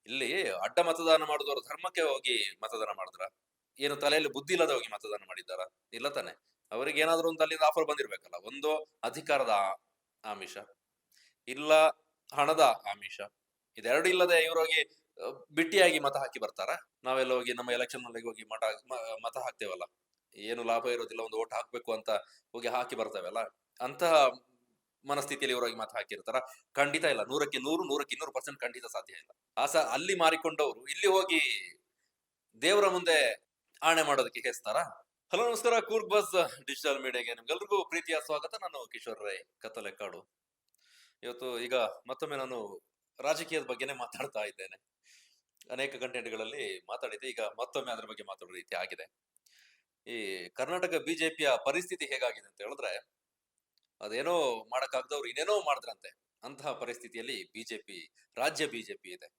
ಇಲ್ಲಿ ಅಡ್ಡ ಮತದಾನ ಮಾಡಿದವರು ಧರ್ಮಕ್ಕೆ ಹೋಗಿ ಮತದಾನ ಮಾಡಿದ್ರ? ಏನು ತಲೆಯಲ್ಲಿ ಬುದ್ಧಿ ಇಲ್ಲದೆ ಹೋಗಿ ಮತದಾನ ಮಾಡಿದ್ದಾರಾ? ಇಲ್ಲ ತಾನೆ. ಅವರಿಗೆ ಏನಾದ್ರು ಒಂದು ಅಲ್ಲಿಂದ ಆಫರ್ ಬಂದಿರ್ಬೇಕಲ್ಲ. ಒಂದು ಅಧಿಕಾರದ ಆಮಿಷ, ಇಲ್ಲ ಹಣದ ಆಮಿಷ. ಇದೆರಡು ಇಲ್ಲದೆ ಇವ್ರು ಹೋಗಿ ಬಿಟ್ಟಿಯಾಗಿ ಮತ ಹಾಕಿ ಬರ್ತಾರ? ನಾವೆಲ್ಲ ಹೋಗಿ ನಮ್ಮ ಎಲೆಕ್ಷನ್ ನಲ್ಲಿ ಹೋಗಿ ಮತ ಹಾಕ್ತೇವಲ್ಲ, ಏನು ಲಾಭ ಇರೋದಿಲ್ಲ, ಒಂದು ಓಟ್ ಹಾಕ್ಬೇಕು ಅಂತ ಹೋಗಿ ಹಾಕಿ ಬರ್ತೇವಲ್ಲ, ಅಂತಹ ಮನಸ್ಥಿತಿಯಲ್ಲಿ ಇವರಾಗಿ ಮತ ಹಾಕಿರ್ತಾರ? ಖಂಡಿತ ಇಲ್ಲ. 100ಕ್ಕೆ 100, 100ಕ್ಕೆ 200% ಖಂಡಿತ ಸಾಧ್ಯ ಇಲ್ಲ. ಅಲ್ಲಿ ಮಾರಿಕೊಂಡವರು ಇಲ್ಲಿ ಹೋಗಿ ದೇವರ ಮುಂದೆ ಆಣೆ ಮಾಡೋದಕ್ಕೆ ಹೇಸ್ತಾರ? ಹಲೋ, ನಮಸ್ಕಾರ. ಕೂರ್ಗ್ ಬಸ್ ಡಿಜಿಟಲ್ ಮೀಡಿಯಾಗೆ ನಿಮ್ಗೆಲ್ರಿಗೂ ಪ್ರೀತಿಯ ಸ್ವಾಗತ. ನಾನು ಕಿಶೋರ್ ರೈ, ಕತ್ತಲೆಕ್ಕಾಡು. ಇವತ್ತು ಈಗ ಮತ್ತೊಮ್ಮೆ ನಾನು ರಾಜಕೀಯದ ಬಗ್ಗೆನೇ ಮಾತಾಡ್ತಾ ಇದ್ದೇನೆ. ಅನೇಕ ಕಂಟೆಂಟ್ಗಳಲ್ಲಿ ಮಾತಾಡಿದೆ, ಈಗ ಮತ್ತೊಮ್ಮೆ ಅದರ ಬಗ್ಗೆ ಮಾತಾಡೋ ರೀತಿ ಆಗಿದೆ. ಈ ಕರ್ನಾಟಕ ಬಿಜೆಪಿಯ ಪರಿಸ್ಥಿತಿ ಹೇಗಾಗಿದೆ ಅಂತ ಹೇಳಿದ್ರೆ, ಅದೇನೋ ಮಾಡಕ್ಕಾಗದವ್ರು ಇನ್ನೇನೋ ಮಾಡಿದ್ರಂತೆ. ಅಂತಹ ಪರಿಸ್ಥಿತಿಯಲ್ಲಿ ರಾಜ್ಯ ಬಿಜೆಪಿ ಇದೆ.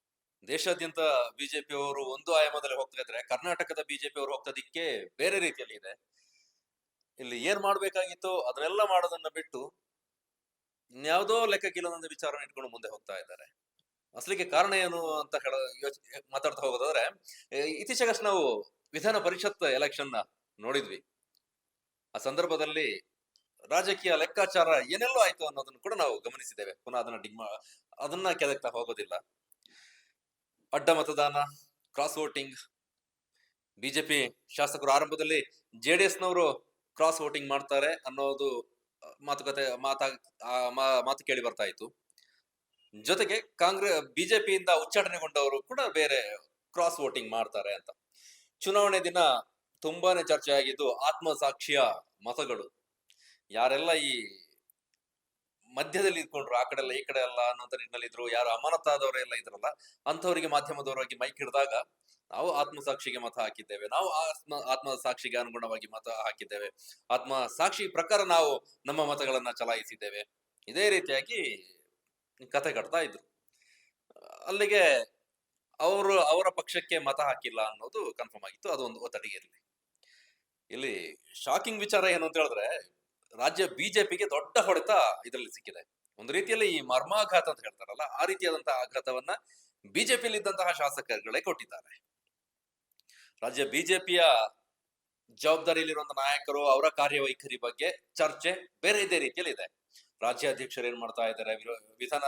ದೇಶಾದ್ಯಂತ ಬಿಜೆಪಿ ಅವರು ಒಂದು ಆಯಾಮದಲ್ಲಿ ಹೋಗ್ತಾ ಇದ್ರೆ, ಕರ್ನಾಟಕದ ಬಿಜೆಪಿ ಅವರು ಹೋಗ್ತದಿಕ್ಕೆ ಬೇರೆ ರೀತಿಯಲ್ಲಿ ಇದೆ. ಇಲ್ಲಿ ಏನ್ ಮಾಡ್ಬೇಕಾಗಿತ್ತು ಅದನ್ನೆಲ್ಲ ಮಾಡೋದನ್ನ ಬಿಟ್ಟು ಇನ್ಯಾವುದೋ ಲೆಕ್ಕಕ್ಕಿಲ್ಲದ ವಿಚಾರ ಇಟ್ಕೊಂಡು ಮುಂದೆ ಹೋಗ್ತಾ ಇದ್ದಾರೆ. ಅಸಲಿಗೆ ಕಾರಣ ಏನು ಅಂತ ಮಾತಾಡ್ತಾ ಹೋಗೋದಾದ್ರೆ, ಇತ್ತೀಚೆಗಷ್ಟು ನಾವು ವಿಧಾನ ಪರಿಷತ್ ಎಲೆಕ್ಷನ್ ನೋಡಿದ್ವಿ. ಆ ಸಂದರ್ಭದಲ್ಲಿ ರಾಜಕೀಯ ಲೆಕ್ಕಾಚಾರ ಏನೆಲ್ಲೋ ಆಯ್ತು ಅನ್ನೋದನ್ನು ಕೂಡ ನಾವು ಗಮನಿಸಿದ್ದೇವೆ. ಪುನಃ ಅದನ್ನ ಕೆದಕ್ತಾ ಹೋಗೋದಿಲ್ಲ. ಅಡ್ಡ ಮತದಾನ, ಕ್ರಾಸ್ ವೋಟಿಂಗ್, ಬಿಜೆಪಿ ಶಾಸಕರು ಆರಂಭದಲ್ಲಿ ಜೆಡಿಎಸ್ನವರು ಕ್ರಾಸ್ ವೋಟಿಂಗ್ ಮಾಡ್ತಾರೆ ಅನ್ನೋದು ಮಾತು ಕೇಳಿ ಬರ್ತಾ ಇತ್ತು. ಜೊತೆಗೆ ಬಿಜೆಪಿಯಿಂದ ಉಚ್ಚಾಟನೆಗೊಂಡವರು ಕೂಡ ಬೇರೆ ಕ್ರಾಸ್ ವೋಟಿಂಗ್ ಮಾಡ್ತಾರೆ ಅಂತ. ಚುನಾವಣೆ ದಿನ ತುಂಬಾನೇ ಚರ್ಚೆ ಆಗಿದ್ದು ಆತ್ಮಸಾಕ್ಷಿಯ ಮತಗಳು. ಯಾರೆಲ್ಲ ಈ ಮಧ್ಯದಲ್ಲಿ ಇದ್ಕೊಂಡ್ರು, ಆ ಕಡೆ ಎಲ್ಲ ಈ ಕಡೆ ಎಲ್ಲ ಅನ್ನೋ ನಿಟ್ಟಿನಲ್ಲಿ ಇದ್ರು, ಯಾರು ಅಮಾನತಾದವರೆಲ್ಲ ಇದ್ರಲ್ಲ, ಅಂತವರಿಗೆ ಮಾಧ್ಯಮದವರಾಗಿ ಮೈಕ್ ಹಿಡಿದಾಗ ನಾವು ಆತ್ಮಸಾಕ್ಷಿಗೆ ಮತ ಹಾಕಿದ್ದೇವೆ, ನಾವು ಆತ್ಮಸಾಕ್ಷಿಗೆ ಅನುಗುಣವಾಗಿ ಮತ ಹಾಕಿದ್ದೇವೆ, ಆತ್ಮಸಾಕ್ಷಿ ಪ್ರಕಾರ ನಾವು ನಮ್ಮ ಮತಗಳನ್ನ ಚಲಾಯಿಸಿದ್ದೇವೆ, ಇದೇ ರೀತಿಯಾಗಿ ಕತೆ ಕಟ್ತಾ ಇದ್ರು. ಅಲ್ಲಿಗೆ ಅವರ ಪಕ್ಷಕ್ಕೆ ಮತ ಹಾಕಿಲ್ಲ ಅನ್ನೋದು ಕನ್ಫರ್ಮ್ ಆಗಿತ್ತು. ಅದೊಂದು ಒತ್ತಡಿಗೆ ಇರಲಿ. ಇಲ್ಲಿ ಶಾಕಿಂಗ್ ವಿಚಾರ ಏನು ಅಂತ ಹೇಳಿದ್ರೆ, ರಾಜ್ಯ ಬಿಜೆಪಿಗೆ ದೊಡ್ಡ ಹೊಡೆತ ಇದರಲ್ಲಿ ಸಿಕ್ಕಿದೆ. ಒಂದು ರೀತಿಯಲ್ಲಿ ಈ ಮರ್ಮಾಘಾತ ಅಂತ ಹೇಳ್ತಾರಲ್ಲ, ಆ ರೀತಿಯಾದಂತಹ ಆಘಾತವನ್ನ ಬಿಜೆಪಿಯಲ್ಲಿ ಇದ್ದಂತಹ ಶಾಸಕರುಗಳೇ ಕೊಟ್ಟಿದ್ದಾರೆ. ರಾಜ್ಯ ಬಿಜೆಪಿಯ ಜವಾಬ್ದಾರಿಯಲ್ಲಿರುವಂತಹ ನಾಯಕರು, ಅವರ ಕಾರ್ಯವೈಖರಿ ಬಗ್ಗೆ ಚರ್ಚೆ ಬೇರೆ ಇದೇ ರೀತಿಯಲ್ಲಿ ಇದೆ. ರಾಜ್ಯಾಧ್ಯಕ್ಷರು ಏನ್ ಮಾಡ್ತಾ ಇದ್ದಾರೆ, ವಿಧಾನ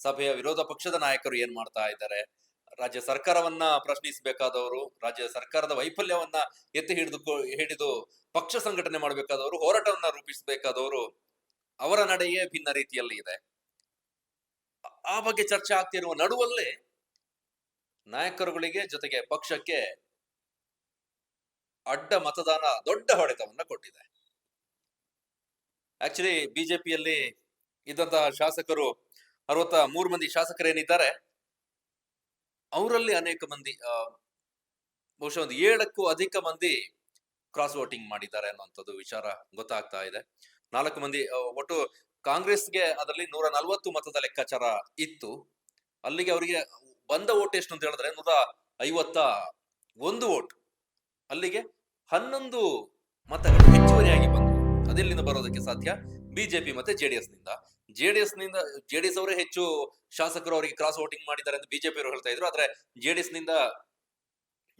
ಸಭೆಯ ವಿರೋಧ ಪಕ್ಷದ ನಾಯಕರು ಏನ್ ಮಾಡ್ತಾ ಇದ್ದಾರೆ, ರಾಜ್ಯ ಸರ್ಕಾರವನ್ನ ಪ್ರಶ್ನಿಸಬೇಕಾದವರು, ರಾಜ್ಯ ಸರ್ಕಾರದ ವೈಫಲ್ಯವನ್ನ ಎತ್ತಿ ಹಿಡಿದು ಪಕ್ಷ ಸಂಘಟನೆ ಮಾಡಬೇಕಾದವರು, ಹೋರಾಟವನ್ನ ರೂಪಿಸಬೇಕಾದವರು, ಅವರ ನಡೆಯೇ ಭಿನ್ನ ರೀತಿಯಲ್ಲಿ ಇದೆ. ಆ ಬಗ್ಗೆ ಚರ್ಚೆ ಆಗ್ತಿರುವ ನಡುವಲ್ಲೇ ನಾಯಕರುಗಳಿಗೆ ಜೊತೆಗೆ ಪಕ್ಷಕ್ಕೆ ಅಡ್ಡ ಮತದಾನ ದೊಡ್ಡ ಹೊಡೆತವನ್ನ ಕೊಟ್ಟಿದೆ. ಆಕ್ಚುಲಿ ಬಿಜೆಪಿಯಲ್ಲಿ ಇದ್ದಂತಹ ಶಾಸಕರು 63 ಮಂದಿ ಶಾಸಕರೇನಿದ್ದಾರೆ, ಅವರಲ್ಲಿ ಅನೇಕ ಮಂದಿ, ಬಹುಶಃ ಒಂದು 7ಕ್ಕೂ ಅಧಿಕ ಮಂದಿ ಕ್ರಾಸ್ ವೋಟಿಂಗ್ ಮಾಡಿದ್ದಾರೆ ಅನ್ನುವಂಥದ್ದು ವಿಚಾರ ಗೊತ್ತಾಗ್ತಾ ಇದೆ. 4 ಮಂದಿ ಒಟ್ಟು ಕಾಂಗ್ರೆಸ್ಗೆ ಅದರಲ್ಲಿ 140 ಮತದ ಲೆಕ್ಕಾಚಾರ ಇತ್ತು. ಅಲ್ಲಿಗೆ ಅವರಿಗೆ ಬಂದ ಓಟ್ ಎಷ್ಟು ಅಂತ ಹೇಳಿದ್ರೆ 151 ಓಟ್. ಅಲ್ಲಿಗೆ 11 ಮತಗಳು ಹೆಚ್ಚುವರಿಯಾಗಿ ಬಂದವು. ಅದೆಲ್ಲಿಂದ ಬರೋದಕ್ಕೆ ಸಾಧ್ಯ? ಬಿಜೆಪಿ ಮತ್ತೆ ಜೆಡಿಎಸ್ ಅವರೇ ಹೆಚ್ಚು ಶಾಸಕರು ಅವರಿಗೆ ಕ್ರಾಸ್ ವೋಟಿಂಗ್ ಮಾಡಿದ್ದಾರೆ ಅಂತ ಬಿಜೆಪಿ ಅವರು ಹೇಳ್ತಾ ಇದ್ರು. ಆದ್ರೆ ಜೆಡಿಎಸ್ ನಿಂದ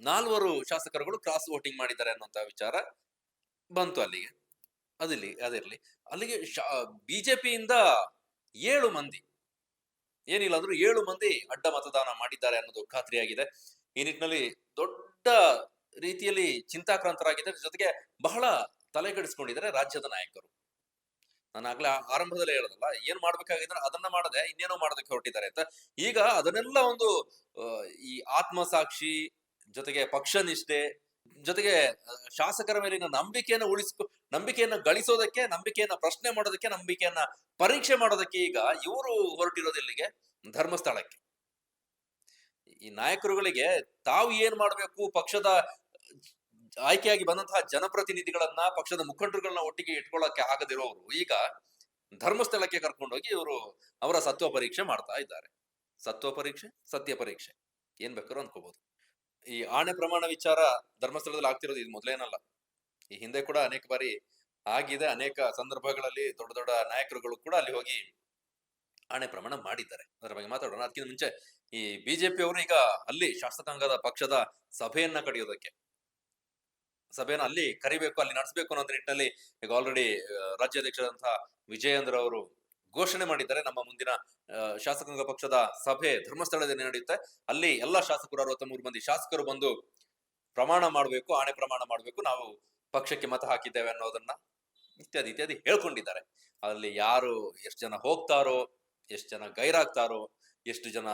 4 ಶಾಸಕರುಗಳು ಕ್ರಾಸ್ ವೋಟಿಂಗ್ ಮಾಡಿದ್ದಾರೆ ಅನ್ನುವಂತ ವಿಚಾರ ಬಂತು ಅಲ್ಲಿಗೆ. ಅದಿರ್ಲಿ. ಅಲ್ಲಿಗೆ ಬಿಜೆಪಿಯಿಂದ 7 ಮಂದಿ, ಏನಿಲ್ಲ ಅಂದ್ರೂ 7 ಮಂದಿ ಅಡ್ಡ ಮತದಾನ ಮಾಡಿದ್ದಾರೆ ಅನ್ನೋದು ಖಾತ್ರಿಯಾಗಿದೆ. ಈ ನಿಟ್ಟಿನಲ್ಲಿ ದೊಡ್ಡ ರೀತಿಯಲ್ಲಿ ಚಿಂತಾಕ್ರಾಂತರಾಗಿದ್ದಾರೆ. ಜೊತೆಗೆ ಬಹಳ ತಲೆಗೆಡಿಸ್ಕೊಂಡಿದ್ದಾರೆ ರಾಜ್ಯದ ನಾಯಕರು. ನಾನು ಆಗ್ಲೇ ಆರಂಭದಲ್ಲೇ ಹೇಳೋದಲ್ಲ, ಏನ್ ಮಾಡ್ಬೇಕಾಗಿದ್ರೆ ಅದನ್ನ ಮಾಡದೆ ಇನ್ನೇನೋ ಮಾಡೋದಕ್ಕೆ ಹೊರಟಿದ್ದಾರೆ ಅಂತ. ಈಗ ಅದನ್ನೆಲ್ಲ ಒಂದು ಈ ಆತ್ಮಸಾಕ್ಷಿ ಜೊತೆಗೆ ಪಕ್ಷ ನಿಷ್ಠೆ ಜೊತೆಗೆ ಶಾಸಕರ ಮೇಲಿನ ನಂಬಿಕೆಯನ್ನ ಗಳಿಸೋದಕ್ಕೆ, ನಂಬಿಕೆಯನ್ನ ಪ್ರಶ್ನೆ ಮಾಡೋದಕ್ಕೆ, ನಂಬಿಕೆಯನ್ನ ಪರೀಕ್ಷೆ ಮಾಡೋದಕ್ಕೆ ಈಗ ಇವರು ಹೊರಟಿರೋದಿಲ್ಲಿಗೆ, ಧರ್ಮಸ್ಥಳಕ್ಕೆ. ಈ ನಾಯಕರುಗಳಿಗೆ ತಾವು ಏನ್ ಮಾಡ್ಬೇಕು, ಪಕ್ಷದ ಆಯ್ಕೆಯಾಗಿ ಬಂದಂತಹ ಜನಪ್ರತಿನಿಧಿಗಳನ್ನ, ಪಕ್ಷದ ಮುಖಂಡರುಗಳನ್ನ ಒಟ್ಟಿಗೆ ಇಟ್ಕೊಳ್ಳಕ್ಕೆ ಆಗದಿರೋರು ಈಗ ಧರ್ಮಸ್ಥಳಕ್ಕೆ ಕರ್ಕೊಂಡೋಗಿ ಇವರು ಅವರ ಸತ್ವ ಪರೀಕ್ಷೆ ಮಾಡ್ತಾ ಇದ್ದಾರೆ. ಸತ್ವ ಪರೀಕ್ಷೆ, ಸತ್ಯ ಪರೀಕ್ಷೆ, ಏನ್ ಬೇಕಾದ್ರೂ ಅನ್ಕೋಬಹುದು. ಈ ಆಣೆ ಪ್ರಮಾಣ ವಿಚಾರ ಧರ್ಮಸ್ಥಳದಲ್ಲಿ ಆಗ್ತಿರೋದು ಇದು ಮೊದಲೇನಲ್ಲ. ಈ ಹಿಂದೆ ಕೂಡ ಅನೇಕ ಬಾರಿ ಆಗಿದೆ. ಅನೇಕ ಸಂದರ್ಭಗಳಲ್ಲಿ ದೊಡ್ಡ ದೊಡ್ಡ ನಾಯಕರುಗಳು ಕೂಡ ಅಲ್ಲಿ ಹೋಗಿ ಆಣೆ ಪ್ರಮಾಣ ಮಾಡಿದ್ದಾರೆ. ಅದರ ಬಗ್ಗೆ ಮಾತಾಡೋಣ. ಅದಕ್ಕಿಂತ ಮುಂಚೆ ಈ ಬಿಜೆಪಿ ಅವರು ಈಗ ಅಲ್ಲಿ ಶಾಸಕಾಂಗದ ಪಕ್ಷದ ಸಭೆಯನ್ನ ಕರೆಯೋದಕ್ಕೆ, ಸಭೆಯನ್ನು ಅಲ್ಲಿ ಕರಿಬೇಕು, ಅಲ್ಲಿ ನಡೆಸಬೇಕು ಅನ್ನೋ ನಿಟ್ಟಿನಲ್ಲಿ ಈಗ ಆಲ್ರೆಡಿ ರಾಜ್ಯಾಧ್ಯಕ್ಷರಾದಂತಹ ವಿಜಯೇಂದ್ರ ಅವರು ಘೋಷಣೆ ಮಾಡಿದ್ದಾರೆ. ನಮ್ಮ ಮುಂದಿನ ಶಾಸಕಾಂಗ ಪಕ್ಷದ ಸಭೆ ಧರ್ಮಸ್ಥಳದಲ್ಲಿ ನಡೆಯುತ್ತೆ. ಅಲ್ಲಿ ಎಲ್ಲಾ ಶಾಸಕರು 63 ಮಂದಿ ಶಾಸಕರು ಬಂದು ಪ್ರಮಾಣ ಮಾಡಬೇಕು, ಆಣೆ ಪ್ರಮಾಣ ಮಾಡಬೇಕು, ನಾವು ಪಕ್ಷಕ್ಕೆ ಮತ ಹಾಕಿದ್ದೇವೆ ಅನ್ನೋದನ್ನ ಇತ್ಯಾದಿ ಇತ್ಯಾದಿ ಹೇಳ್ಕೊಂಡಿದ್ದಾರೆ. ಅಲ್ಲಿ ಯಾರು ಎಷ್ಟು ಜನ ಹೋಗ್ತಾರೋ, ಎಷ್ಟು ಜನ ಗೈರಾಗ್ತಾರೋ, ಎಷ್ಟು ಜನ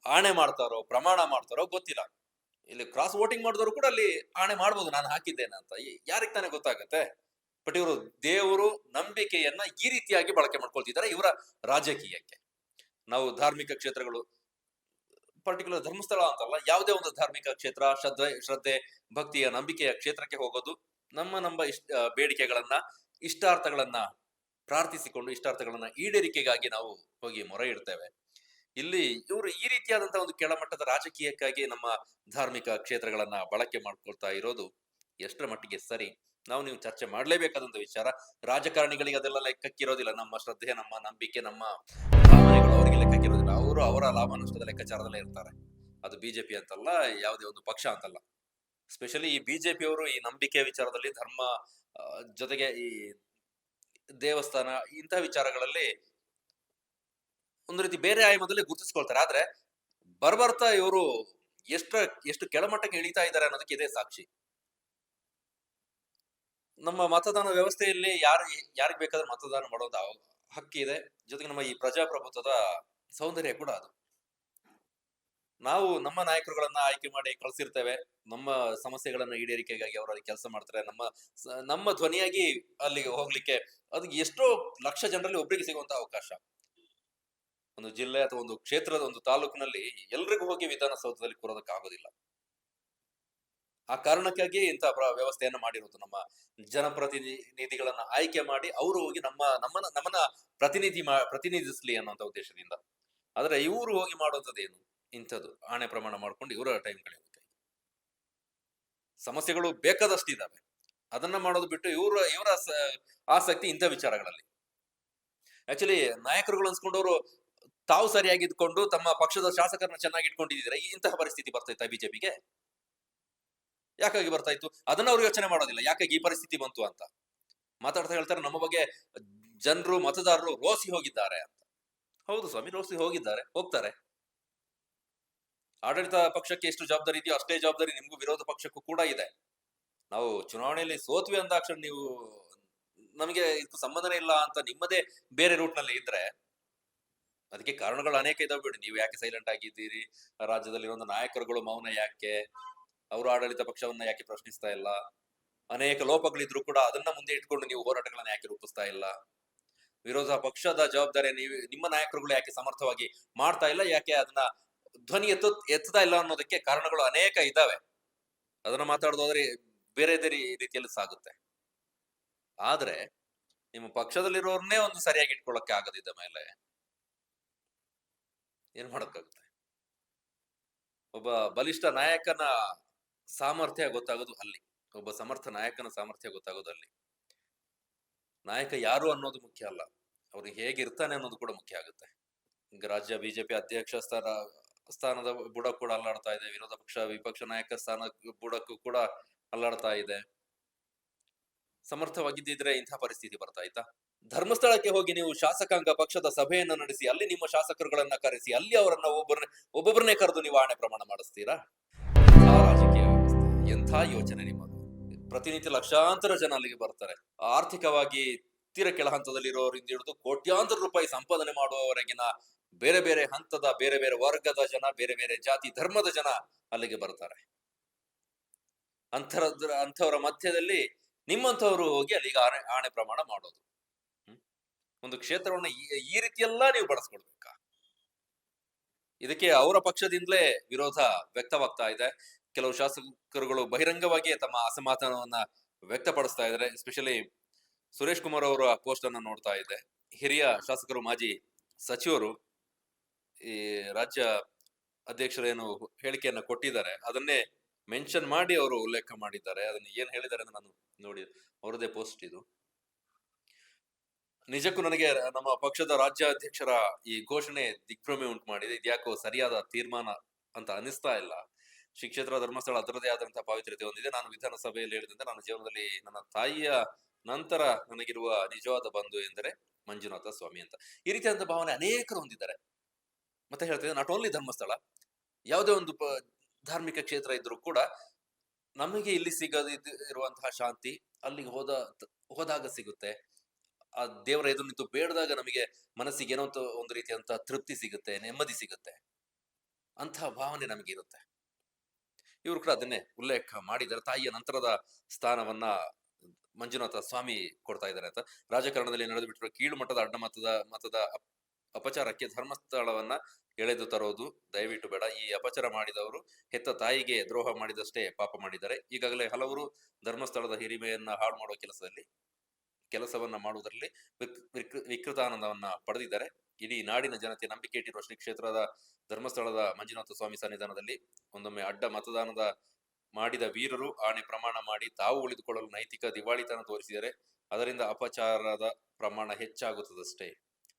ಆಣೆ ಮಾಡ್ತಾರೋ, ಪ್ರಮಾಣ ಮಾಡ್ತಾರೋ ಗೊತ್ತಿಲ್ಲ. ಇಲ್ಲಿ ಕ್ರಾಸ್ ವೋಟಿಂಗ್ ಮಾಡಿದವರು ಕೂಡ ಅಲ್ಲಿ ಆಣೆ ಮಾಡ್ಬೋದು, ನಾನು ಹಾಕಿದ್ದೇನೆ ಅಂತ. ಯಾರಿಗೆ ತಾನೇ ಗೊತ್ತಾಗತ್ತೆ? ಬಟ್ ಇವರು ದೇವರು ನಂಬಿಕೆಯನ್ನ ಈ ರೀತಿಯಾಗಿ ಬಳಕೆ ಮಾಡ್ಕೊಳ್ತಿದ್ದಾರೆ ಇವರ ರಾಜಕೀಯಕ್ಕೆ. ನಾವು ಧಾರ್ಮಿಕ ಕ್ಷೇತ್ರಗಳು, ಪರ್ಟಿಕ್ಯುಲರ್ ಧರ್ಮಸ್ಥಳ ಅಂತಲ್ಲ, ಯಾವುದೇ ಒಂದು ಧಾರ್ಮಿಕ ಕ್ಷೇತ್ರ, ಶ್ರದ್ಧೆ ಭಕ್ತಿಯ ನಂಬಿಕೆಯ ಕ್ಷೇತ್ರಕ್ಕೆ ಹೋಗೋದು, ನಮ್ಮ ಬೇಡಿಕೆಗಳನ್ನ, ಇಷ್ಟಾರ್ಥಗಳನ್ನ ಪ್ರಾರ್ಥಿಸಿಕೊಂಡು ಇಷ್ಟಾರ್ಥಗಳನ್ನ ಈಡೇರಿಕೆಗಾಗಿ ನಾವು ಹೋಗಿ ಮೊರೆ ಇಡ್ತೇವೆ. ಇಲ್ಲಿ ಇವರು ಈ ರೀತಿಯಾದಂತಹ ಒಂದು ಕೆಳಮಟ್ಟದ ರಾಜಕೀಯಕ್ಕಾಗಿ ನಮ್ಮ ಧಾರ್ಮಿಕ ಕ್ಷೇತ್ರಗಳನ್ನ ಬಳಕೆ ಮಾಡ್ಕೊಳ್ತಾ ಇರೋದು ಎಷ್ಟರ ಮಟ್ಟಿಗೆ ಸರಿ? ನೀವು ಚರ್ಚೆ ಮಾಡ್ಲೇಬೇಕಾದಂತ ವಿಚಾರ. ರಾಜಕಾರಣಿಗಳಿಗೆ ಅದೆಲ್ಲ ಲೆಕ್ಕಕ್ಕಿರೋದಿಲ್ಲ. ನಮ್ಮ ಶ್ರದ್ಧೆ, ನಮ್ಮ ನಂಬಿಕೆ, ನಮ್ಮ ಭಾವನೆಗಳು ಅವರಿಗೆ ಲೆಕ್ಕಕ್ಕಿರೋದಿಲ್ಲ. ಅವರು ಅವರ ಲಾಭ ನಷ್ಟದ ಲೆಕ್ಕಾಚಾರದಲ್ಲೇ ಇರ್ತಾರೆ. ಅದು ಬಿಜೆಪಿ ಅಂತಲ್ಲ, ಯಾವುದೇ ಒಂದು ಪಕ್ಷ ಅಂತಲ್ಲ. ಸ್ಪೆಷಲಿ ಈ ಬಿಜೆಪಿ ಅವರು ಈ ನಂಬಿಕೆ ವಿಚಾರದಲ್ಲಿ, ಧರ್ಮ ಜೊತೆಗೆ ಈ ದೇವಸ್ಥಾನ ಇಂತಹ ವಿಚಾರಗಳಲ್ಲಿ ಒಂದು ರೀತಿ ಬೇರೆ ಆಯಾಮದಲ್ಲಿ ಗುರುತಿಸ್ಕೊಳ್ತಾರೆ. ಆದ್ರೆ ಬರ್ಬರ್ತಾ ಇವರು ಎಷ್ಟು ಕೆಳಮಟ್ಟಕ್ಕೆ ಇಳಿತಾ ಇದ್ದಾರೆ ಅನ್ನೋದಕ್ಕೆ ಇದೇ ಸಾಕ್ಷಿ. ನಮ್ಮ ಮತದಾನ ವ್ಯವಸ್ಥೆಯಲ್ಲಿ ಯಾರಿಗೆ ಬೇಕಾದ್ರೆ ಮತದಾನ ಮಾಡೋದು ಹಕ್ಕಿದೆ. ಜೊತೆಗೆ ನಮ್ಮ ಈ ಪ್ರಜಾಪ್ರಭುತ್ವದ ಸೌಂದರ್ಯ ಕೂಡ ಅದು. ನಾವು ನಮ್ಮ ನಾಯಕರುಗಳನ್ನ ಆಯ್ಕೆ ಮಾಡಿ ಕಳ್ಸಿರ್ತೇವೆ. ನಮ್ಮ ಸಮಸ್ಯೆಗಳನ್ನ ಈಡೇರಿಕೆಗಾಗಿ ಅವರು ಅಲ್ಲಿ ಕೆಲಸ ಮಾಡ್ತಾರೆ. ನಮ್ಮ ಧ್ವನಿಯಾಗಿ ಅಲ್ಲಿಗೆ ಹೋಗ್ಲಿಕ್ಕೆ ಅದು ಎಷ್ಟೋ ಲಕ್ಷ ಜನರಲ್ಲಿ ಒಬ್ಬರಿಗೆ ಸಿಗುವಂತ ಅವಕಾಶ. ಒಂದು ಜಿಲ್ಲೆ ಅಥವಾ ಒಂದು ಕ್ಷೇತ್ರದ ಒಂದು ತಾಲೂಕಿನಲ್ಲಿ ಎಲ್ರಿಗೂ ಹೋಗಿ ವಿಧಾನಸೌಧದಲ್ಲಿ ಕೂರೋದಕ್ಕಾಗೋದಿಲ್ಲ. ಆ ಕಾರಣಕ್ಕಾಗಿ ಇಂತಹ ವ್ಯವಸ್ಥೆಯನ್ನ ಮಾಡಿರೋದು. ನಮ್ಮ ಜನಪ್ರತಿನಿಧಿಗಳನ್ನ ಆಯ್ಕೆ ಮಾಡಿ ಅವರು ಹೋಗಿ ನಮ್ಮನ್ನ ಪ್ರತಿನಿಧಿಸ್ಲಿ ಅನ್ನುವಂತ ಉದ್ದೇಶದಿಂದ. ಆದ್ರೆ ಇವರು ಹೋಗಿ ಮಾಡುವಂತದ್ದೇನು? ಇಂಥದ್ದು ಆಣೆ ಪ್ರಮಾಣ ಮಾಡ್ಕೊಂಡು ಇವರ ಟೈಮ್ ಕಳೆಯುತ್ತೆ. ಸಮಸ್ಯೆಗಳು ಬೇಕಾದಷ್ಟಿದ್ದಾವೆ, ಅದನ್ನ ಮಾಡೋದು ಬಿಟ್ಟು ಇವರ ಆಸಕ್ತಿ ಇಂಥ ವಿಚಾರಗಳಲ್ಲಿ. ಆಕ್ಚುಲಿ ನಾಯಕರುಗಳು ಅನ್ಸ್ಕೊಂಡವರು ತಾವು ಸರಿಯಾಗಿ ಇದ್ಕೊಂಡು ತಮ್ಮ ಪಕ್ಷದ ಶಾಸಕರನ್ನ ಚೆನ್ನಾಗಿ ಇಟ್ಕೊಂಡಿದ್ರೆ ಇಂತಹ ಪರಿಸ್ಥಿತಿ ಬರ್ತಾ ಬಿಜೆಪಿಗೆ? ಯಾಕಾಗಿ ಬರ್ತಾ ಇತ್ತು ಅದನ್ನ ಅವ್ರು ಯೋಚನೆ ಮಾಡೋದಿಲ್ಲ. ಯಾಕಾಗಿ ಈ ಪರಿಸ್ಥಿತಿ ಬಂತು ಅಂತ ಮಾತಾಡ್ತಾ ಹೇಳ್ತಾರೆ. ನಮ್ಮ ಬಗ್ಗೆ ಜನರು, ಮತದಾರರು ರೋಸಿ ಹೋಗಿದ್ದಾರೆ ಅಂತ. ಹೌದು ಸ್ವಾಮಿ, ರೋಸಿ ಹೋಗ್ತಾರೆ. ಆಡಳಿತ ಪಕ್ಷಕ್ಕೆ ಎಷ್ಟು ಜವಾಬ್ದಾರಿ ಇದೆಯೋ ಅಷ್ಟೇ ಜವಾಬ್ದಾರಿ ನಿಮ್ಗೂ ವಿರೋಧ ಪಕ್ಷಕ್ಕೂ ಕೂಡ ಇದೆ. ನಾವು ಚುನಾವಣೆಯಲ್ಲಿ ಸೋತ್ವಿ ಅಂದಾಕ್ಷಣ ನೀವು ನಮಗೆ ಇದಕ್ಕೂ ಸಂಬಂಧನೇ ಇಲ್ಲ ಅಂತ ನಿಮ್ಮದೇ ಬೇರೆ ರೂಟ್ ನಲ್ಲಿ ಇದ್ರೆ, ಅದಕ್ಕೆ ಕಾರಣಗಳು ಅನೇಕ ಇದಾವೆ ಬಿಡಿ. ನೀವು ಯಾಕೆ ಸೈಲೆಂಟ್ ಆಗಿದ್ದೀರಿ? ರಾಜ್ಯದಲ್ಲಿರೋ ನಾಯಕರುಗಳು ಮೌನ ಯಾಕೆ? ಅವರು ಆಡಳಿತ ಪಕ್ಷವನ್ನ ಯಾಕೆ ಪ್ರಶ್ನಿಸ್ತಾ ಇಲ್ಲ? ಅನೇಕ ಲೋಪಗಳಿದ್ರು ಕೂಡ ಅದನ್ನ ಮುಂದೆ ಇಟ್ಕೊಂಡು ನೀವು ಹೋರಾಟಗಳನ್ನ ಯಾಕೆ ರೂಪಿಸ್ತಾ ಇಲ್ಲ? ವಿರೋಧ ಪಕ್ಷದ ಜವಾಬ್ದಾರಿ ನಿಮ್ಮ ನಾಯಕರುಗಳು ಯಾಕೆ ಸಮರ್ಥವಾಗಿ ಮಾಡ್ತಾ ಇಲ್ಲ? ಯಾಕೆ ಅದನ್ನ ಧ್ವನಿ ಎತ್ತುತ್ತಾ ಇಲ್ಲ ಅನ್ನೋದಕ್ಕೆ ಕಾರಣಗಳು ಅನೇಕ ಇದ್ದಾವೆ. ಅದನ್ನ ಮಾತಾಡೋದಾದ್ರೆ ಬೇರೆ ರೀತಿಯಲ್ಲಿ ಸಾಗುತ್ತೆ. ಆದ್ರೆ ನಿಮ್ಮ ಪಕ್ಷದಲ್ಲಿರೋರ್ನೇ ಒಂದು ಸರಿಯಾಗಿ ಇಟ್ಕೊಳ್ಳಕ್ಕೆ ಆಗದಿದ್ದ ಮೇಲೆ ಏನ್ ಮಾಡಕ್ಕಾಗುತ್ತೆ? ಒಬ್ಬ ಬಲಿಷ್ಠ ನಾಯಕನ ಸಾಮರ್ಥ್ಯ ಗೊತ್ತಾಗೋದು ಅಲ್ಲಿ. ಒಬ್ಬ ಸಮರ್ಥ ನಾಯಕನ ಸಾಮರ್ಥ್ಯ ಗೊತ್ತಾಗೋದು ಅಲ್ಲಿ. ನಾಯಕ ಯಾರು ಅನ್ನೋದು ಮುಖ್ಯ ಅಲ್ಲ, ಅವ್ರು ಹೇಗಿರ್ತಾನೆ ಅನ್ನೋದು ಕೂಡ ಮುಖ್ಯ ಆಗುತ್ತೆ. ಈಗ ರಾಜ್ಯ ಬಿಜೆಪಿ ಅಧ್ಯಕ್ಷ ಸ್ಥಾನದ ಬುಡ ಕೂಡ ಅಲ್ಲಾಡ್ತಾ ಇದೆ. ವಿರೋಧ ಪಕ್ಷ ವಿಪಕ್ಷ ನಾಯಕ ಸ್ಥಾನ ಬುಡಕ್ಕೂ ಕೂಡ ಅಲ್ಲಾಡ್ತಾ ಇದೆ. ಸಮರ್ಥವಾಗಿದ್ದಿದ್ರೆ ಇಂತಹ ಪರಿಸ್ಥಿತಿ ಬರ್ತಾ ಇತ್ತಾ? ಧರ್ಮಸ್ಥಳಕ್ಕೆ ಹೋಗಿ ನೀವು ಶಾಸಕಾಂಗ ಪಕ್ಷದ ಸಭೆಯನ್ನ ನಡೆಸಿ ಅಲ್ಲಿ ನಿಮ್ಮ ಶಾಸಕರುಗಳನ್ನ ಕರೆಸಿ ಅಲ್ಲಿ ಅವರನ್ನ ಒಬ್ಬೊಬ್ಬರನ್ನೇ ಕರೆದು ನೀವು ಆಣೆ ಪ್ರಮಾಣ ಮಾಡಿಸ್ತೀರಾ? ರಾಜಕೀಯ ವ್ಯವಸ್ಥೆ ಎಂಥ ಯೋಚನೆ ನಿಮ್ಮದು? ಪ್ರತಿನಿತ್ಯ ಲಕ್ಷಾಂತರ ಜನ ಅಲ್ಲಿಗೆ ಬರ್ತಾರೆ. ಆರ್ಥಿಕವಾಗಿ ತೀರ ಕೆಳ ಹಂತದಲ್ಲಿರೋರಿಂದ ಹಿಡಿದು ಕೋಟ್ಯಾಂತರ ರೂಪಾಯಿ ಸಂಪಾದನೆ ಮಾಡುವವರೆಗಿನ ಬೇರೆ ಬೇರೆ ಹಂತದ, ಬೇರೆ ಬೇರೆ ವರ್ಗದ ಜನ, ಬೇರೆ ಬೇರೆ ಜಾತಿ ಧರ್ಮದ ಜನ ಅಲ್ಲಿಗೆ ಬರ್ತಾರೆ. ಅಂಥವರ ಮಧ್ಯದಲ್ಲಿ ನಿಮ್ಮಂಥವ್ರು ಹೋಗಿ ಅಲ್ಲಿಗೆ ಆಣೆ ಪ್ರಮಾಣ ಮಾಡೋದು. ಒಂದು ಕ್ಷೇತ್ರವನ್ನ ಈ ರೀತಿಯೆಲ್ಲ ನೀವು ಬಳಸ್ಕೊಳ್ಬೇಕಾ? ಇದಕ್ಕೆ ಅವರ ಪಕ್ಷದಿಂದಲೇ ವಿರೋಧ ವ್ಯಕ್ತವಾಗ್ತಾ ಇದೆ. ಕೆಲವು ಶಾಸಕರುಗಳು ಬಹಿರಂಗವಾಗಿ ತಮ್ಮ ಅಸಮಾಧಾನವನ್ನ ವ್ಯಕ್ತಪಡಿಸ್ತಾ ಇದ್ದಾರೆ. ಎಸ್ಪೆಷಲಿ ಸುರೇಶ್ ಕುಮಾರ್ ಅವರ ಪೋಸ್ಟ್ ಅನ್ನ ನೋಡ್ತಾ ಇದೆ. ಹಿರಿಯ ಶಾಸಕರು, ಮಾಜಿ ಸಚಿವರು ಈ ರಾಜ್ಯ ಅಧ್ಯಕ್ಷರೇನು ಹೇಳಿಕೆಯನ್ನ ಕೊಟ್ಟಿದ್ದಾರೆ ಅದನ್ನೇ ಮೆನ್ಷನ್ ಮಾಡಿ ಅವರು ಉಲ್ಲೇಖ ಮಾಡಿದ್ದಾರೆ. ಅದನ್ನ ಏನ್ ಹೇಳಿದ್ದಾರೆ ಅಂತ ನಾನು ನೋಡಿ, ಅವರದೇ ಪೋಸ್ಟ್ ಇದು. ನಿಜಕ್ಕೂ ನನಗೆ ನಮ್ಮ ಪಕ್ಷದ ರಾಜ್ಯಾಧ್ಯಕ್ಷರ ಈ ಘೋಷಣೆ ದಿಗ್ಭ್ರಮೆ ಉಂಟು ಮಾಡಿದೆ. ಇದ್ಯಾಕೋ ಸರಿಯಾದ ತೀರ್ಮಾನ ಅಂತ ಅನಿಸ್ತಾ ಇಲ್ಲ. ಶ್ರೀ ಕ್ಷೇತ್ರ ಧರ್ಮಸ್ಥಳ ಅದರದೇ ಆದಂತಹ ಪಾವಿತ್ರ್ಯತೆ ಹೊಂದಿದೆ. ನಾನು ವಿಧಾನಸಭೆಯಲ್ಲಿ ಹೇಳಿದಂತೆ ನನ್ನ ಜೀವನದಲ್ಲಿ ನನ್ನ ತಾಯಿಯ ನಂತರ ನನಗಿರುವ ನಿಜವಾದ ಬಂಧು ಎಂದರೆ ಮಂಜುನಾಥ ಸ್ವಾಮಿ ಅಂತ. ಈ ರೀತಿಯಾದಂತಹ ಭಾವನೆ ಅನೇಕರು ಹೊಂದಿದ್ದಾರೆ. ಮತ್ತೆ ಹೇಳ್ತೇನೆ, ನಾಟ್ ಓನ್ಲಿ ಧರ್ಮಸ್ಥಳ, ಯಾವುದೇ ಒಂದು ಧಾರ್ಮಿಕ ಕ್ಷೇತ್ರ ಇದ್ರೂ ಕೂಡ ನಮಗೆ ಇಲ್ಲಿ ಇರುವಂತಹ ಶಾಂತಿ ಅಲ್ಲಿಗೆ ಹೋದಾಗ ಸಿಗುತ್ತೆ. ಆ ದೇವರ ಎದುರು ನಿಂತು ಬೇಡದಾಗ ನಮಗೆ ಮನಸ್ಸಿಗೆ ಏನೋ ಒಂದು ರೀತಿಯಂತ ತೃಪ್ತಿ ಸಿಗುತ್ತೆ, ನೆಮ್ಮದಿ ಸಿಗುತ್ತೆ. ಅಂತಹ ಭಾವನೆ ನಮಗೆ ಇರುತ್ತೆ. ಇವರು ಕೂಡ ಅದನ್ನೇ ಉಲ್ಲೇಖ ಮಾಡಿದ್ದಾರೆ. ತಾಯಿಯ ನಂತರದ ಸ್ಥಾನವನ್ನ ಮಂಜುನಾಥ ಸ್ವಾಮಿ ಕೊಡ್ತಾ ಇದ್ದಾರೆ ಅಂತ. ರಾಜಕಾರಣದಲ್ಲಿ ನಡೆದು ಬಿಟ್ಟಿರುವ ಕೀಳು ಮಟ್ಟದ ಅಡ್ಡ ಮತದ ಅಪಚಾರಕ್ಕೆ ಧರ್ಮಸ್ಥಳವನ್ನ ಎಳೆದು ತರೋದು ದಯವಿಟ್ಟು ಬೇಡ. ಈ ಅಪಚಾರ ಮಾಡಿದವರು ಹೆತ್ತ ತಾಯಿಗೆ ದ್ರೋಹ ಮಾಡಿದಷ್ಟೇ ಪಾಪ ಮಾಡಿದ್ದಾರೆ. ಈಗಾಗಲೇ ಹಲವರು ಧರ್ಮಸ್ಥಳದ ಹಿರಿಮೆಯನ್ನ ಹಾಳು ಮಾಡುವ ಕೆಲಸವನ್ನ ಮಾಡುವುದರಲ್ಲಿ ವಿಕೃತಾನಂದವನ್ನ ಪಡೆದಿದ್ದಾರೆ. ಇಡೀ ನಾಡಿನ ಜನತೆ ನಂಬಿಕೆ ಇಟ್ಟಿರುವ ಶ್ರೀ ಕ್ಷೇತ್ರದ ಧರ್ಮಸ್ಥಳದ ಮಂಜುನಾಥ ಸ್ವಾಮಿ ಸನ್ನಿಧಾನದಲ್ಲಿ ಒಂದೊಮ್ಮೆ ಅಡ್ಡ ಮತದಾನದ ಮಾಡಿದ ವೀರರು ಆಣೆ ಪ್ರಮಾಣ ಮಾಡಿ ತಾವು ಉಳಿದುಕೊಳ್ಳಲು ನೈತಿಕ ದಿವಾಳಿತನ ತೋರಿಸಿದರೆ ಅದರಿಂದ ಅಪಚಾರದ ಪ್ರಮಾಣ ಹೆಚ್ಚಾಗುತ್ತದಷ್ಟೇ.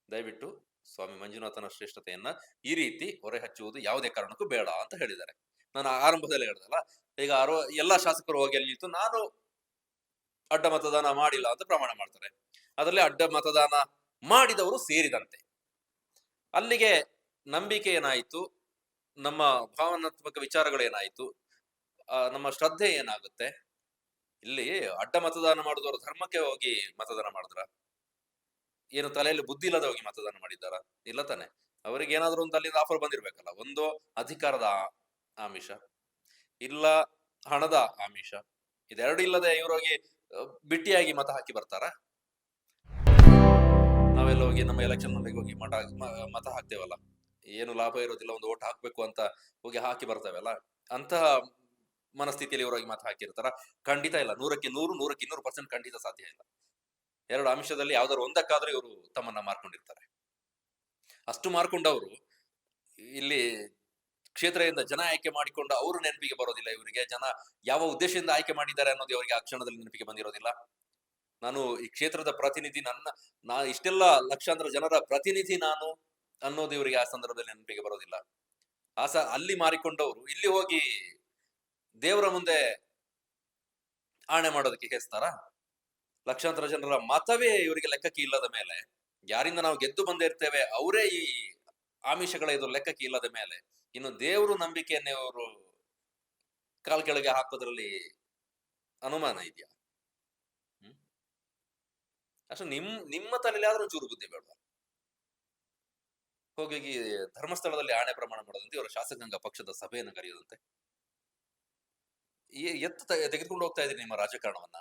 ದಯವಿಟ್ಟು ಸ್ವಾಮಿ ಮಂಜುನಾಥನ ಶ್ರೇಷ್ಠತೆಯನ್ನ ಈ ರೀತಿ ಹೊರೆ ಹಚ್ಚುವುದು ಯಾವುದೇ ಕಾರಣಕ್ಕೂ ಬೇಡ ಅಂತ ಹೇಳಿದ್ದಾರೆ. ನಾನು ಆರಂಭದಲ್ಲಿ ಹೇಳಿದಲ್ಲ, ಈಗ ಎಲ್ಲಾ ಶಾಸಕರು ಹೋಗಿ ಅಲ್ಲಿ ನಿಂತು ನಾನು ಅಡ್ಡ ಮತದಾನ ಮಾಡಿಲ್ಲ ಅಂತ ಪ್ರಮಾಣ ಮಾಡ್ತಾರೆ. ಅದರಲ್ಲಿ ಅಡ್ಡ ಮತದಾನ ಮಾಡಿದವರು ಸೇರಿದಂತೆ. ಅಲ್ಲಿಗೆ ನಂಬಿಕೆ ಏನಾಯ್ತು, ನಮ್ಮ ಭಾವನಾತ್ಮಕ ವಿಚಾರಗಳೇನಾಯ್ತು, ನಮ್ಮ ಶ್ರದ್ಧೆ ಏನಾಗುತ್ತೆ? ಇಲ್ಲಿ ಅಡ್ಡ ಮತದಾನ ಮಾಡಿದವರು ಧರ್ಮಕ್ಕೆ ಹೋಗಿ ಮತದಾನ ಮಾಡಿದ್ರ? ಏನು ತಲೆಯಲ್ಲಿ ಬುದ್ಧಿ ಇಲ್ಲದೆ ಹೋಗಿ ಮತದಾನ ಮಾಡಿದ್ದಾರ? ಇಲ್ಲ ತಾನೆ. ಅವರಿಗೆ ಏನಾದ್ರು ಒಂದು ಅಲ್ಲಿಂದ ಆಫರ್ ಬಂದಿರ್ಬೇಕಲ್ಲ. ಒಂದು ಅಧಿಕಾರದ ಆಮಿಷ, ಇಲ್ಲ ಹಣದ ಆಮಿಷ. ಇದೆರಡು ಇಲ್ಲದೆ ಇವರೋಗಿ ಬಿಟ್ಟಿಯಾಗಿ ಮತ ಹಾಕಿ ಬರ್ತಾರ? ನಾವೆಲ್ಲ ಹೋಗಿ ನಮ್ಮ ಎಲೆಕ್ಷನ್ ನಲ್ಲಿ ಹೋಗಿ ಮತ ಹಾಕ್ತೇವಲ್ಲ, ಏನು ಲಾಭ ಇರೋದಿಲ್ಲ, ಒಂದು ಓಟ್ ಹಾಕ್ಬೇಕು ಅಂತ ಹೋಗಿ ಹಾಕಿ ಬರ್ತೇವಲ್ಲ, ಅಂತಹ ಮನಸ್ಥಿತಿಯಲ್ಲಿ ಇವರಾಗಿ ಮತ ಹಾಕಿರ್ತಾರ? ಖಂಡಿತ ಇಲ್ಲ. 100ಕ್ಕೆ 200% ಖಂಡಿತ ಸಾಧ್ಯ ಇಲ್ಲ. ಎರಡು ಅಂಶದಲ್ಲಿ ಯಾವ್ದಾದ್ರು ಒಂದಕ್ಕಾದ್ರೂ ಇವರು ತಮ್ಮನ್ನ ಮಾರ್ಕೊಂಡಿರ್ತಾರೆ. ಅಷ್ಟು ಮಾರ್ಕೊಂಡವರು ಇಲ್ಲಿ ಕ್ಷೇತ್ರದಿಂದ ಜನ ಆಯ್ಕೆ ಮಾಡಿಕೊಂಡು ಅವರು ನೆನಪಿಗೆ ಬರೋದಿಲ್ಲ. ಇವರಿಗೆ ಜನ ಯಾವ ಉದ್ದೇಶದಿಂದ ಆಯ್ಕೆ ಮಾಡಿದ್ದಾರೆ ಅನ್ನೋದು ಅವರಿಗೆ ಆ ಕ್ಷಣದಲ್ಲಿ ನೆನಪಿಗೆ ಬಂದಿರೋದಿಲ್ಲ. ನಾನು ಈ ಕ್ಷೇತ್ರದ ಪ್ರತಿನಿಧಿ, ನಾ ಇಷ್ಟೆಲ್ಲ ಲಕ್ಷಾಂತರ ಜನರ ಪ್ರತಿನಿಧಿ ನಾನು ಅನ್ನೋದು ಇವರಿಗೆ ಆ ಸಂದರ್ಭದಲ್ಲಿ ನೆನಪಿಗೆ ಬರೋದಿಲ್ಲ. ಅಲ್ಲಿ ಮಾರಿಕೊಂಡವರು ಇಲ್ಲಿ ಹೋಗಿ ದೇವರ ಮುಂದೆ ಆಣೆ ಮಾಡೋದಕ್ಕೆ ಹೇಸ್ತಾರ? ಲಕ್ಷಾಂತರ ಜನರ ಮತವೇ ಇವರಿಗೆ ಲೆಕ್ಕಕ್ಕೆ ಇಲ್ಲದ ಮೇಲೆ, ಯಾರಿಂದ ನಾವು ಗೆದ್ದು ಬಂದಿರ್ತೇವೆ ಅವರೇ ಈ ಆಮಿಷಗಳ ಇದು ಲೆಕ್ಕಕ್ಕೆ ಇಲ್ಲದ ಮೇಲೆ, ಇನ್ನು ದೇವರು ನಂಬಿಕೆಯನ್ನೇ ಅವರು ಕಾಲ್ ಕೆಳಗೆ ಹಾಕೋದ್ರಲ್ಲಿ ಅನುಮಾನ ಇದೆಯಾ? ಅಷ್ಟು ನಿಮ್ಮ ತಲೆಯಲ್ಲಿ ಆದ್ರೂ ಚೂರು ಬುದ್ಧಿ ಬೇಡ. ಹೋಗಿ ಧರ್ಮಸ್ಥಳದಲ್ಲಿ ಆಣೆ ಪ್ರಮಾಣ ಮಾಡೋದಂತೆ, ಇವರ ಶಾಸಕಾಂಗ ಪಕ್ಷದ ಸಭೆಯನ್ನು ಕರೆಯೋದಂತೆ. ತೆಗೆದುಕೊಂಡು ಹೋಗ್ತಾ ಇದ್ದೀನಿ ನಿಮ್ಮ ರಾಜಕಾರಣವನ್ನ.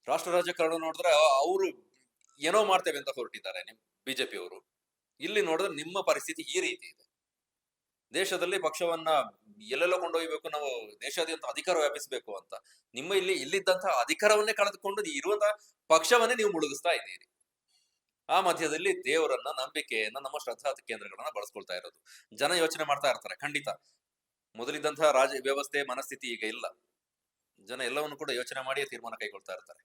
ರಾಷ್ಟ್ರ ರಾಜಕಾರಣ ನೋಡಿದ್ರೆ ಅವರು ಏನೋ ಮಾಡ್ತೇವೆ ಅಂತ ಹೊರಟಿದ್ದಾರೆ ಬಿಜೆಪಿ ಅವರು. ಇಲ್ಲಿ ನೋಡಿದ್ರೆ ನಿಮ್ಮ ಪರಿಸ್ಥಿತಿ ಈ ರೀತಿ ಇದೆ. ದೇಶದಲ್ಲಿ ಪಕ್ಷವನ್ನ ಎಲ್ಲೆಲ್ಲ ಕೊಂಡೊಯ್ಯಬೇಕು, ನಾವು ದೇಶಾದ್ಯಂತ ಅಧಿಕಾರ ವ್ಯಾಪಿಸಬೇಕು ಅಂತ ನಿಮ್ಮ ಇಲ್ಲಿದ್ದಂತಹ ಅಧಿಕಾರವನ್ನೇ ಕಳೆದುಕೊಂಡು ಇರುವಂತಹ ಪಕ್ಷವನ್ನೇ ನೀವು ಮುಳುಗಿಸ್ತಾ ಇದ್ದೀರಿ. ಆ ಮಧ್ಯದಲ್ಲಿ ದೇವರನ್ನ, ನಂಬಿಕೆಯನ್ನ, ನಮ್ಮ ಶ್ರದ್ಧಾ ಕೇಂದ್ರಗಳನ್ನ ಬಳಸ್ಕೊಳ್ತಾ ಇರೋದು. ಜನ ಯೋಚನೆ ಮಾಡ್ತಾ ಇರ್ತಾರೆ. ಖಂಡಿತ ಮೊದಲಿದ್ದಂತಹ ವ್ಯವಸ್ಥೆ ಮನಸ್ಥಿತಿ ಈಗ ಇಲ್ಲ. ಜನ ಎಲ್ಲವನ್ನು ಕೂಡ ಯೋಚನೆ ಮಾಡಿಯೇ ತೀರ್ಮಾನ ಕೈಗೊಳ್ತಾ ಇರ್ತಾರೆ.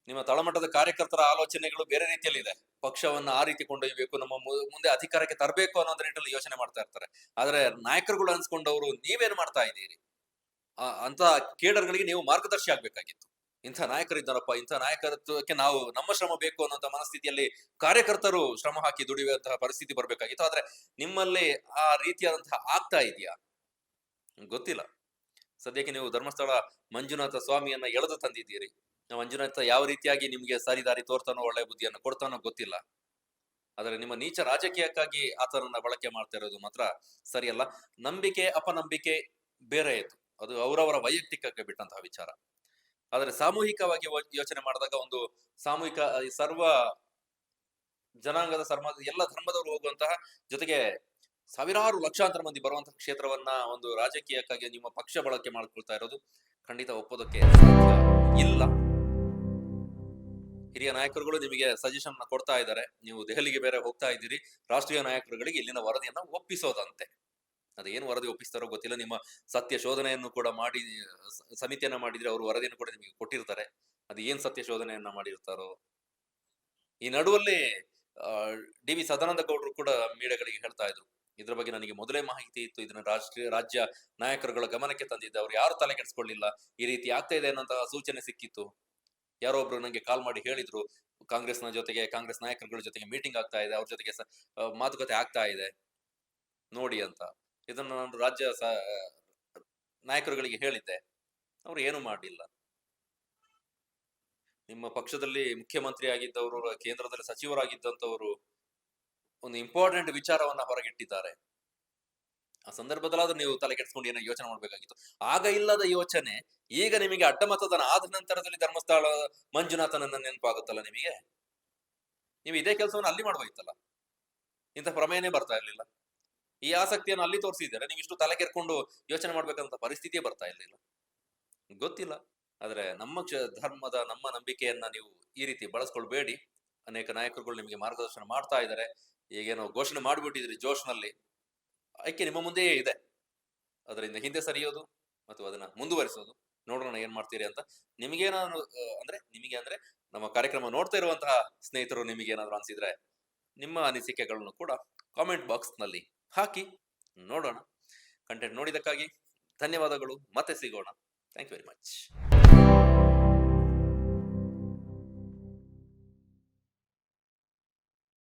ನಿಮ್ಮ ತಳಮಟ್ಟದ ಕಾರ್ಯಕರ್ತರ ಆಲೋಚನೆಗಳು ಬೇರೆ ರೀತಿಯಲ್ಲಿ ಇದೆ. ಪಕ್ಷವನ್ನ ಆ ರೀತಿ ಕೊಂಡೊಯ್ಯಬೇಕು, ನಮ್ಮ ಮುಂದೆ ಅಧಿಕಾರಕ್ಕೆ ತರಬೇಕು ಅನ್ನೋದ್ರ ನಿಟ್ಟಿನಲ್ಲಿ ಯೋಚನೆ ಮಾಡ್ತಾ ಇರ್ತಾರೆ. ಆದ್ರೆ ನಾಯಕರುಗಳು ಅನ್ಸ್ಕೊಂಡವರು ನೀವೇನು ಮಾಡ್ತಾ ಇದ್ದೀರಿ? ಅಂತ ಕೇಡರ್ಗಳಿಗೆ ನೀವು ಮಾರ್ಗದರ್ಶಿ ಆಗ್ಬೇಕಾಗಿತ್ತು. ಇಂಥ ನಾಯಕರಿದ್ದಾರಪ್ಪ, ಇಂಥ ನಾಯಕತ್ವಕ್ಕೆ ನಾವು ನಮ್ಮ ಶ್ರಮ ಬೇಕು ಅನ್ನೋಂಥ ಮನಸ್ಥಿತಿಯಲ್ಲಿ ಕಾರ್ಯಕರ್ತರು ಶ್ರಮ ಹಾಕಿ ದುಡಿಯುವಂತಹ ಪರಿಸ್ಥಿತಿ ಬರ್ಬೇಕಾಗಿತ್ತು. ಆದ್ರೆ ನಿಮ್ಮಲ್ಲಿ ಆ ರೀತಿಯಾದಂತಹ ಆಗ್ತಾ ಇದೆಯಾ ಗೊತ್ತಿಲ್ಲ. ಸದ್ಯಕ್ಕೆ ನೀವು ಧರ್ಮಸ್ಥಳ ಮಂಜುನಾಥ ಸ್ವಾಮಿಯನ್ನ ಎಳೆದು ತಂದಿದ್ದೀರಿ. ಮಂಜುನಾಥ ಯಾವ ರೀತಿಯಾಗಿ ನಿಮ್ಗೆ ಸರಿದಾರಿ ತೋರ್ತಾನೋ, ಒಳ್ಳೆ ಬುದ್ಧಿಯನ್ನು ಕೊಡ್ತಾನೋ ಗೊತ್ತಿಲ್ಲ. ಆದ್ರೆ ನಿಮ್ಮ ನೀಚ ರಾಜಕೀಯಕ್ಕಾಗಿ ಆತನನ್ನ ಬಳಕೆ ಮಾಡ್ತಾ ಇರೋದು ಮಾತ್ರ ಸರಿಯಲ್ಲ. ನಂಬಿಕೆ ಅಪನಂಬಿಕೆ ಬೇರೆ ಇತ್ತು, ಅದು ಅವರವರ ವೈಯಕ್ತಿಕಕ್ಕೆ ಬಿಟ್ಟಂತಹ ವಿಚಾರ. ಆದ್ರೆ ಸಾಮೂಹಿಕವಾಗಿ ಯೋಚನೆ ಮಾಡಿದಾಗ, ಒಂದು ಸಾಮೂಹಿಕ ಸರ್ವ ಜನಾಂಗದ ಎಲ್ಲ ಧರ್ಮದವರು ಹೋಗುವಂತಹ, ಜೊತೆಗೆ ಸಾವಿರಾರು ಲಕ್ಷಾಂತರ ಮಂದಿ ಬರುವಂತಹ ಕ್ಷೇತ್ರವನ್ನ ಒಂದು ರಾಜಕೀಯಕ್ಕಾಗಿ ನಿಮ್ಮ ಪಕ್ಷ ಬಳಕೆ ಮಾಡ್ಕೊಳ್ತಾ ಇರೋದು ಖಂಡಿತ ಒಪ್ಪೋದಕ್ಕೆ ಸಾಧ್ಯ ಇಲ್ಲ. ಹಿರಿಯ ನಾಯಕರುಗಳು ನಿಮಗೆ ಸಜೆಷನ್ ಕೊಡ್ತಾ ಇದ್ದಾರೆ. ನೀವು ದೆಹಲಿಗೆ ಬೇರೆ ಹೋಗ್ತಾ ಇದ್ದೀರಿ. ರಾಷ್ಟ್ರೀಯ ನಾಯಕರುಗಳಿಗೆ ಇಲ್ಲಿನ ವರದಿಯನ್ನ ಒಪ್ಪಿಸೋದಂತೆ. ಅದೇನು ವರದಿ ಒಪ್ಪಿಸ್ತಾರೋ ಗೊತ್ತಿಲ್ಲ. ನಿಮ್ಮ ಸತ್ಯ ಶೋಧನೆಯನ್ನು ಕೂಡ ಮಾಡಿ ಸಮಿತಿಯನ್ನ ಮಾಡಿದ್ರೆ ಅವರು ವರದಿಯನ್ನು ಕೂಡ ನಿಮಗೆ ಕೊಟ್ಟಿರ್ತಾರೆ. ಅದು ಏನ್ ಸತ್ಯ ಶೋಧನೆಯನ್ನ ಮಾಡಿರ್ತಾರೋ. ಈ ನಡುವಲ್ಲಿ ಡಿ ವಿ ಸದಾನಂದ ಗೌಡರು ಕೂಡ ಮೀಡಿಯಾಗಳಿಗೆ ಹೇಳ್ತಾ ಇದ್ರು, ಇದ್ರ ಬಗ್ಗೆ ನನಗೆ ಮೊದಲೇ ಮಾಹಿತಿ ಇತ್ತು, ಇದನ್ನ ರಾಜ್ಯ ನಾಯಕರುಗಳ ಗಮನಕ್ಕೆ ತಂದಿದ್ದೆ, ಅವ್ರು ಯಾರು ತಲೆ ಕೆಡಿಸ್ಕೊಳ್ಳಿಲ್ಲ, ಈ ರೀತಿ ಆಗ್ತಾ ಇದೆ ಅನ್ನೋಂತಹ ಸೂಚನೆ ಸಿಕ್ಕಿತ್ತು. ಯಾರೋ ಒಬ್ರು ನಂಗೆ ಕಾಲ್ ಮಾಡಿ ಹೇಳಿದ್ರು, ಕಾಂಗ್ರೆಸ್ನ ಜೊತೆಗೆ, ಕಾಂಗ್ರೆಸ್ ನಾಯಕರುಗಳ ಜೊತೆಗೆ ಮೀಟಿಂಗ್ ಆಗ್ತಾ ಇದೆ, ಅವ್ರ ಜೊತೆಗೆ ಮಾತುಕತೆ ಆಗ್ತಾ ಇದೆ ನೋಡಿ ಅಂತ. ಇದನ್ನು ನಾನು ರಾಜ್ಯ ನಾಯಕರುಗಳಿಗೆ ಹೇಳಿದ್ದೆ, ಅವ್ರು ಏನು ಮಾಡಲಿಲ್ಲ. ನಿಮ್ಮ ಪಕ್ಷದಲ್ಲಿ ಮುಖ್ಯಮಂತ್ರಿ ಆಗಿದ್ದವರು, ಕೇಂದ್ರದಲ್ಲಿ ಸಚಿವರಾಗಿದ್ದಂತವರು ಒಂದು ಇಂಪಾರ್ಟೆಂಟ್ ವಿಚಾರವನ್ನ ಹೊರಗಿಟ್ಟಿದ್ದಾರೆ. ಆ ಸಂದರ್ಭದಲ್ಲಾದ್ರೂ ನೀವು ತಲೆ ಕೆಡಿಸ್ಕೊಂಡು ಏನೋ ಯೋಚನೆ ಮಾಡ್ಬೇಕಾಗಿತ್ತು. ಆಗ ಇಲ್ಲದ ಯೋಚನೆ ಈಗ ನಿಮಗೆ ಅಡ್ಡ ಮತದಾನ ಆದ ನಂತರದಲ್ಲಿ ಧರ್ಮಸ್ಥಳ ಮಂಜುನಾಥನನ್ನ ನೆನಪಾಗುತ್ತಲ್ಲ ನಿಮಗೆ. ನೀವು ಇದೇ ಕೆಲಸವನ್ನು ಅಲ್ಲಿ ಮಾಡ್ಬೋಯ್ತಲ್ಲ, ಇಂಥ ಪ್ರಮೇಯನೇ ಬರ್ತಾ ಇರ್ಲಿಲ್ಲ. ಈ ಆಸಕ್ತಿಯನ್ನು ಅಲ್ಲಿ ತೋರಿಸಿದ್ದಾರೆ, ನೀವು ಇಷ್ಟು ತಲೆ ಕೆರ್ಕೊಂಡು ಯೋಚನೆ ಮಾಡ್ಬೇಕಂತ ಪರಿಸ್ಥಿತಿಯೇ ಬರ್ತಾ ಇರ್ಲಿಲ್ಲ. ಗೊತ್ತಿಲ್ಲ. ಆದ್ರೆ ನಮ್ಮ ಧರ್ಮದ, ನಮ್ಮ ನಂಬಿಕೆಯನ್ನ ನೀವು ಈ ರೀತಿ ಬಳಸ್ಕೊಳ್ಬೇಡಿ. ಅನೇಕ ನಾಯಕರುಗಳು ನಿಮಗೆ ಮಾರ್ಗದರ್ಶನ ಮಾಡ್ತಾ ಇದ್ದಾರೆ. ಈಗೇನೋ ಘೋಷಣೆ ಮಾಡಿಬಿಟ್ಟಿದ್ರಿ ಜೋಶ್ನಲ್ಲಿ, ಆಯ್ಕೆ ನಿಮ್ಮ ಮುಂದೆಯೇ ಇದೆ. ಅದರಿಂದ ಹಿಂದೆ ಸರಿಯೋದು ಮತ್ತು ಅದನ್ನ ಮುಂದುವರಿಸೋದು. ನೋಡೋಣ ಏನ್ ಮಾಡ್ತೀರಿ ಅಂತ. ನಿಮಗೇನಾದ್ರು ನಿಮಗೆ ನಮ್ಮ ಕಾರ್ಯಕ್ರಮ ನೋಡ್ತಾ ಇರುವಂತಹ ಸ್ನೇಹಿತರು ನಿಮಗೇನಾದ್ರು ಅನ್ಸಿದ್ರೆ ನಿಮ್ಮ ಅನಿಸಿಕೆಗಳನ್ನು ಕೂಡ ಕಾಮೆಂಟ್ ಬಾಕ್ಸ್ ನಲ್ಲಿ ಹಾಕಿ, ನೋಡೋಣ. ಕಂಟೆಂಟ್ ನೋಡಿದಕ್ಕಾಗಿ ಧನ್ಯವಾದಗಳು. ಮತ್ತೆ ಸಿಗೋಣ. Thank you very much.